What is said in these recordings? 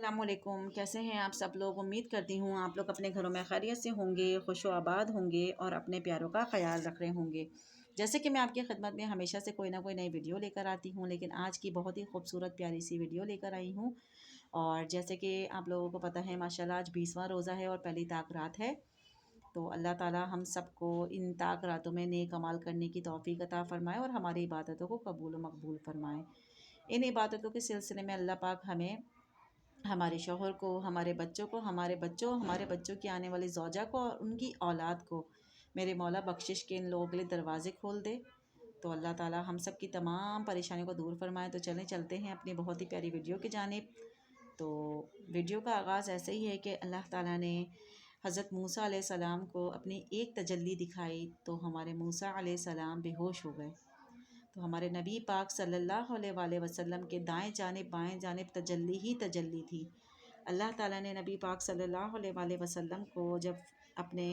السلام علیکم، کیسے ہیں آپ سب لوگ؟ امید کرتی ہوں آپ لوگ اپنے گھروں میں خیریت سے ہوں گے، خوش و آباد ہوں گے اور اپنے پیاروں کا خیال رکھ رہے ہوں گے۔ جیسے کہ میں آپ کی خدمت میں ہمیشہ سے کوئی نہ کوئی نئی ویڈیو لے کر آتی ہوں، لیکن آج کی بہت ہی خوبصورت پیاری سی ویڈیو لے کر آئی ہوں۔ اور جیسے کہ آپ لوگوں کو پتہ ہے ماشاءاللہ آج 20واں روزہ ہے اور پہلی طاق رات ہے، تو اللہ تعالی ہم سب کو ان طاق راتوں میں نیک عمل کرنے کی توفیق عطا فرمائے اور ہماری عبادتوں کو قبول و مقبول فرمائے۔ ان عبادتوں کے سلسلے میں اللہ پاک ہمیں، ہمارے شوہر کو، ہمارے بچوں کو، ہمارے بچوں کی آنے والی زوجہ کو اور ان کی اولاد کو میرے مولا بخشش کے ان لوگوں کے لیے دروازے کھول دے۔ تو اللہ تعالی ہم سب کی تمام پریشانیوں کو دور فرمائے۔ تو چلتے ہیں اپنی بہت ہی پیاری ویڈیو کی جانب۔ تو ویڈیو کا آغاز ایسے ہی ہے کہ اللہ تعالیٰ نے حضرت موسیٰ علیہ السلام کو اپنی ایک تجلی دکھائی تو ہمارے موسیٰ علیہ السلام بے ہوش ہو گئے۔ تو ہمارے نبی پاک صلی اللہ علیہ وآلہ وسلم کے دائیں جانب بائیں جانب تجلی ہی تجلی تھی۔ اللہ تعالیٰ نے نبی پاک صلی اللہ علیہ وآلہ وسلم کو جب اپنے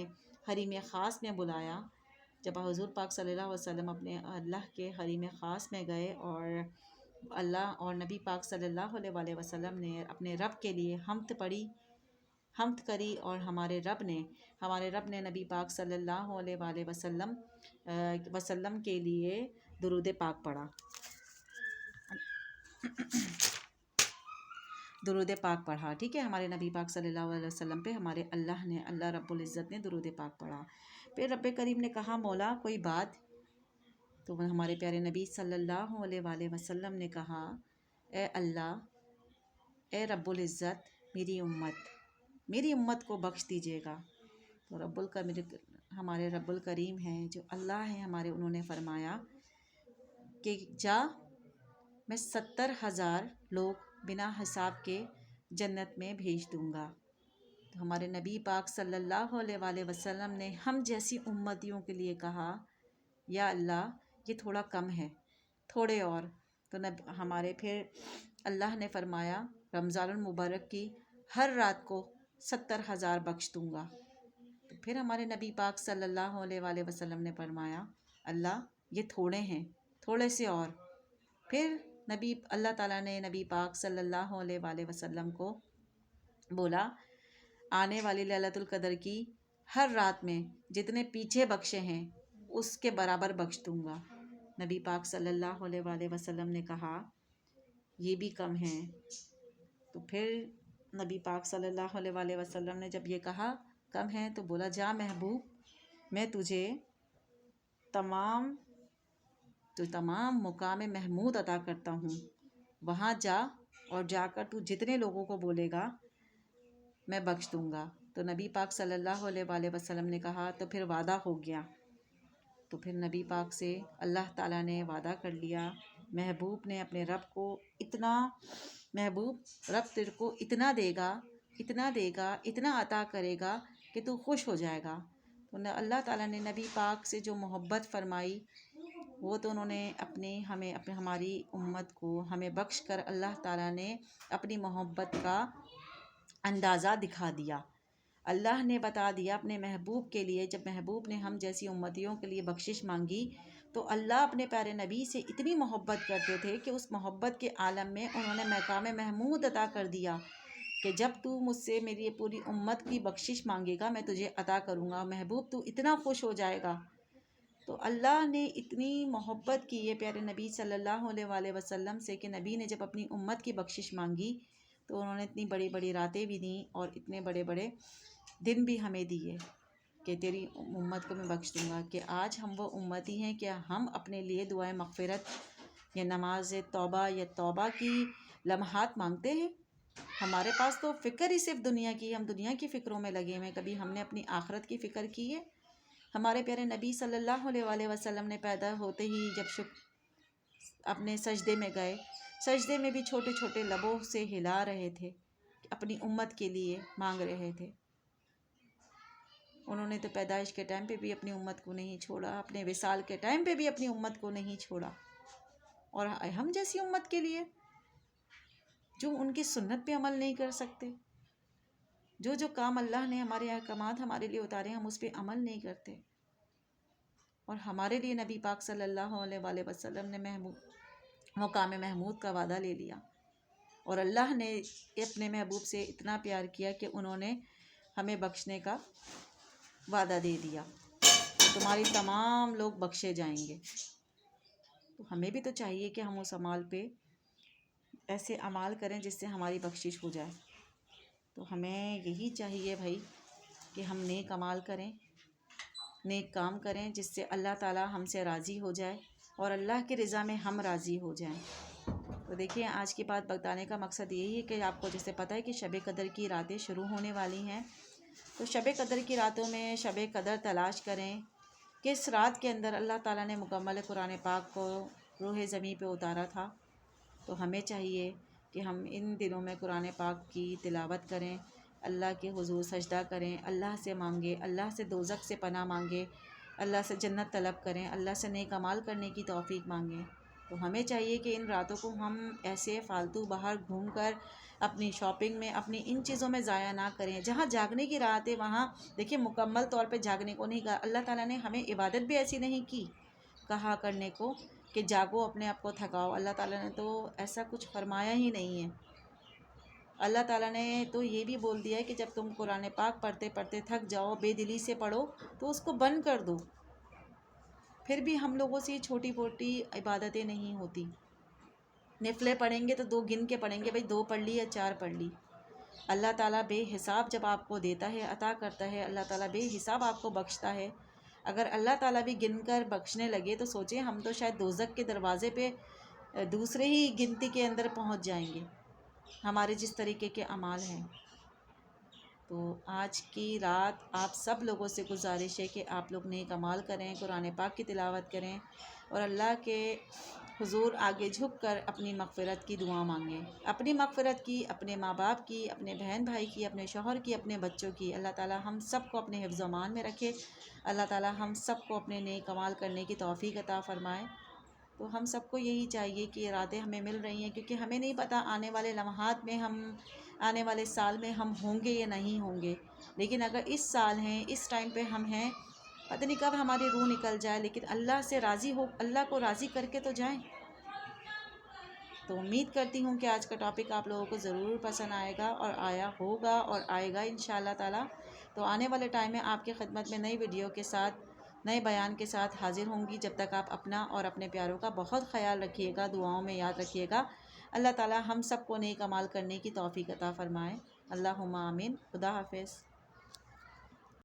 حریم خاص میں بلایا، جب حضور پاک صلی اللہ علیہ وسلم اپنے اللہ کے حریم خاص میں گئے اور اللہ اور نبی پاک صلی اللہ علیہ وآلہ وسلم نے اپنے رب کے لیے حمد کری اور ہمارے رب نے نبی پاک صلی اللہ علیہ وآلہ وسلم کے لیے درود پاک پڑھا۔ ٹھیک ہے، ہمارے نبی پاک صلی اللہ علیہ وسلم پہ ہمارے اللہ رب العزت نے درود پاک پڑھا۔ پھر رب کریم نے کہا مولا کوئی بات؟ تو ہمارے پیارے نبی صلی اللہ علیہ وآلہ وسلم نے کہا اے اللہ، اے رب العزت، میری امت کو بخش دیجیے گا۔ تو ہمارے رب الکریم ہیں جو اللہ ہیں ہمارے، انہوں نے فرمایا کہ جا، میں 70,000 لوگ بنا حساب کے جنت میں بھیج دوں گا۔ تو ہمارے نبی پاک صلی اللہ علیہ وآلہ وسلم نے ہم جیسی امتیوں کے لیے کہا یا اللہ یہ تھوڑا کم ہے، تھوڑے اور۔ تو ہمارے پھر اللہ نے فرمایا رمضان المبارک کی ہر رات کو 70,000 بخش دوں گا۔ تو پھر ہمارے نبی پاک صلی اللہ علیہ وآلہ وسلم نے فرمایا اللہ یہ تھوڑے ہیں، تھوڑے سے اور۔ پھر اللہ تعالیٰ نے نبی پاک صلی اللہ علیہ وآلہ وسلم کو بولا آنے والی لیلۃ القدر کی ہر رات میں جتنے پیچھے بخشے ہیں اس کے برابر بخش دوں گا۔ نبی پاک صلی اللہ علیہ وآلہ وسلم نے کہا یہ بھی کم ہے۔ تو پھر نبی پاک صلی اللہ علیہ وآلہ وسلم نے جب یہ کہا کم ہے تو بولا جا محبوب، میں تجھے تمام مقام محمود عطا کرتا ہوں، وہاں جا اور جا کر تو جتنے لوگوں کو بولے گا میں بخش دوں گا۔ تو نبی پاک صلی اللہ علیہ وآلہ وسلم نے کہا تو پھر وعدہ ہو گیا۔ تو پھر نبی پاک سے اللہ تعالیٰ نے وعدہ کر لیا، محبوب نے اپنے رب کو رب تیرے کو اتنا دے گا، اتنا عطا کرے گا کہ تو خوش ہو جائے گا۔ تو اللہ تعالیٰ نے نبی پاک سے جو محبت فرمائی وہ تو انہوں نے ہماری امت کو ہمیں بخش کر اللہ تعالیٰ نے اپنی محبت کا اندازہ دکھا دیا۔ اللہ نے بتا دیا اپنے محبوب کے لیے، جب محبوب نے ہم جیسی امتیوں کے لیے بخشش مانگی تو اللہ اپنے پیارے نبی سے اتنی محبت کرتے تھے کہ اس محبت کے عالم میں انہوں نے مقام محمود عطا کر دیا کہ جب تو مجھ سے میری پوری امت کی بخشش مانگے گا میں تجھے عطا کروں گا، محبوب تو اتنا خوش ہو جائے گا۔ تو اللہ نے اتنی محبت کی ہے پیارے نبی صلی اللہ علیہ وآلہ وسلم سے کہ نبی نے جب اپنی امت کی بخشش مانگی تو انہوں نے اتنی بڑی بڑی راتیں بھی دیں اور اتنے بڑے بڑے دن بھی ہمیں دیے کہ تیری امت کو میں بخش دوں گا۔ کہ آج ہم وہ امتی ہیں کہ ہم اپنے لیے دعائیں مغفرت یا نماز توبہ یا توبہ کی لمحات مانگتے ہیں؟ ہمارے پاس تو فکر ہی صرف دنیا کی، ہم دنیا کی فکروں میں لگے ہوئے ہیں، کبھی ہم نے اپنی آخرت کی فکر کی ہے؟ ہمارے پیارے نبی صلی اللہ علیہ وآلہ وسلم نے پیدا ہوتے ہی جب اپنے سجدے میں گئے، سجدے میں بھی چھوٹے چھوٹے لبوں سے ہلا رہے تھے، اپنی امت کے لیے مانگ رہے تھے۔ انہوں نے تو پیدائش کے ٹائم پہ بھی اپنی امت کو نہیں چھوڑا، اپنے وصال کے ٹائم پہ بھی اپنی امت کو نہیں چھوڑا، اور ہم جیسی امت کے لیے جو ان کی سنت پہ عمل نہیں کر سکتے، جو کام اللہ نے ہمارے احکامات ہمارے لیے اتارے ہم اس پہ عمل نہیں کرتے، اور ہمارے لیے نبی پاک صلی اللہ علیہ وآلہ وسلم نے مقام محمود کا وعدہ لے لیا۔ اور اللہ نے اپنے محبوب سے اتنا پیار کیا کہ انہوں نے ہمیں بخشنے کا وعدہ دے دیا، تمہاری تمام لوگ بخشے جائیں گے۔ تو ہمیں بھی تو چاہیے کہ ہم اس اعمال پہ ایسے اعمال کریں جس سے ہماری بخشش ہو جائے۔ تو ہمیں یہی چاہیے بھائی کہ ہم نیک اعمال کریں، نیک کام کریں، جس سے اللہ تعالی ہم سے راضی ہو جائے اور اللہ کی رضا میں ہم راضی ہو جائیں۔ تو دیکھیے آج کی بات بتانے کا مقصد یہی ہے کہ آپ کو جیسے پتہ ہے کہ شب قدر کی راتیں شروع ہونے والی ہیں، تو شب قدر کی راتوں میں شب قدر تلاش کریں، کس رات کے اندر اللہ تعالیٰ نے مکمل قرآن پاک کو روح زمیں پہ اتارا تھا۔ تو ہمیں چاہیے کہ ہم ان دنوں میں قرآن پاک کی تلاوت کریں، اللہ کے حضور سجدہ کریں، اللہ سے مانگیں، اللہ سے دوزخ سے پناہ مانگیں، اللہ سے جنت طلب کریں، اللہ سے نیک اعمال کرنے کی توفیق مانگیں۔ تو ہمیں چاہیے کہ ان راتوں کو ہم ایسے فالتو باہر گھوم کر اپنی شاپنگ میں، اپنی ان چیزوں میں ضائع نہ کریں۔ جہاں جاگنے کی رات ہے وہاں دیکھیے مکمل طور پہ جاگنے کو نہیں کہا، اللہ تعالیٰ نے ہمیں عبادت بھی ایسی نہیں کی کہا کرنے کو کہ جاگو اپنے آپ کو تھکاؤ، اللہ تعالیٰ نے تو ایسا کچھ فرمایا ہی نہیں ہے۔ اللہ تعالیٰ نے تو یہ بھی بول دیا ہے کہ جب تم قرآن پاک پڑھتے پڑھتے تھک جاؤ، بے دلی سے پڑھو تو اس کو بند کر دو۔ پھر بھی ہم لوگوں سے چھوٹی موٹی عبادتیں نہیں ہوتی، نفلیں پڑھیں گے تو 2 گن کے پڑھیں گے، بھائی 2 پڑھ لی یا 4 پڑھ لی۔ اللہ تعالیٰ بے حساب جب آپ کو دیتا ہے، عطا کرتا ہے، اللہ تعالیٰ بے حساب آپ کو بخشتا ہے۔ اگر اللہ تعالیٰ بھی گن کر بخشنے لگے تو سوچیں ہم تو شاید دوزخ کے دروازے پہ دوسرے ہی گنتی کے اندر پہنچ جائیں گے، ہمارے جس طریقے کے اعمال ہیں۔ تو آج کی رات آپ سب لوگوں سے گزارش ہے کہ آپ لوگ نیک اعمال کریں، قرآن پاک کی تلاوت کریں اور اللہ کے حضور آگے جھک کر اپنی مغفرت کی دعا مانگیں، اپنی مغفرت کی، اپنے ماں باپ کی، اپنے بہن بھائی کی، اپنے شوہر کی، اپنے بچوں کی۔ اللہ تعالیٰ ہم سب کو اپنے حفظ و امان میں رکھے، اللہ تعالیٰ ہم سب کو اپنے نیک اعمال کرنے کی توفیق عطا فرمائے۔ تو ہم سب کو یہی چاہیے کہ یہ راتیں ہمیں مل رہی ہیں، کیونکہ ہمیں نہیں پتہ آنے والے لمحات میں آنے والے سال میں ہم ہوں گے یا نہیں ہوں گے، لیکن اگر اس سال ہیں، اس ٹائم پہ ہم ہیں، پتہ نہیں کب ہماری روح نکل جائے، لیکن اللہ سے راضی ہو، اللہ کو راضی کر کے تو جائیں۔ تو امید کرتی ہوں کہ آج کا ٹاپک آپ لوگوں کو ضرور پسند آئے گا اور آیا ہوگا اور آئے گا انشاءاللہ تعالیٰ۔ تو آنے والے ٹائم میں آپ کی خدمت میں نئی ویڈیو کے ساتھ، نئے بیان کے ساتھ حاضر ہوں گی۔ جب تک آپ اپنا اور اپنے پیاروں کا بہت خیال رکھیے گا، دعاؤں میں یاد رکھیے گا۔ اللہ تعالیٰ ہم سب کو نیک اعمال کرنے کی توفیق عطا فرمائے۔ اللہم آمین۔ خدا حافظ۔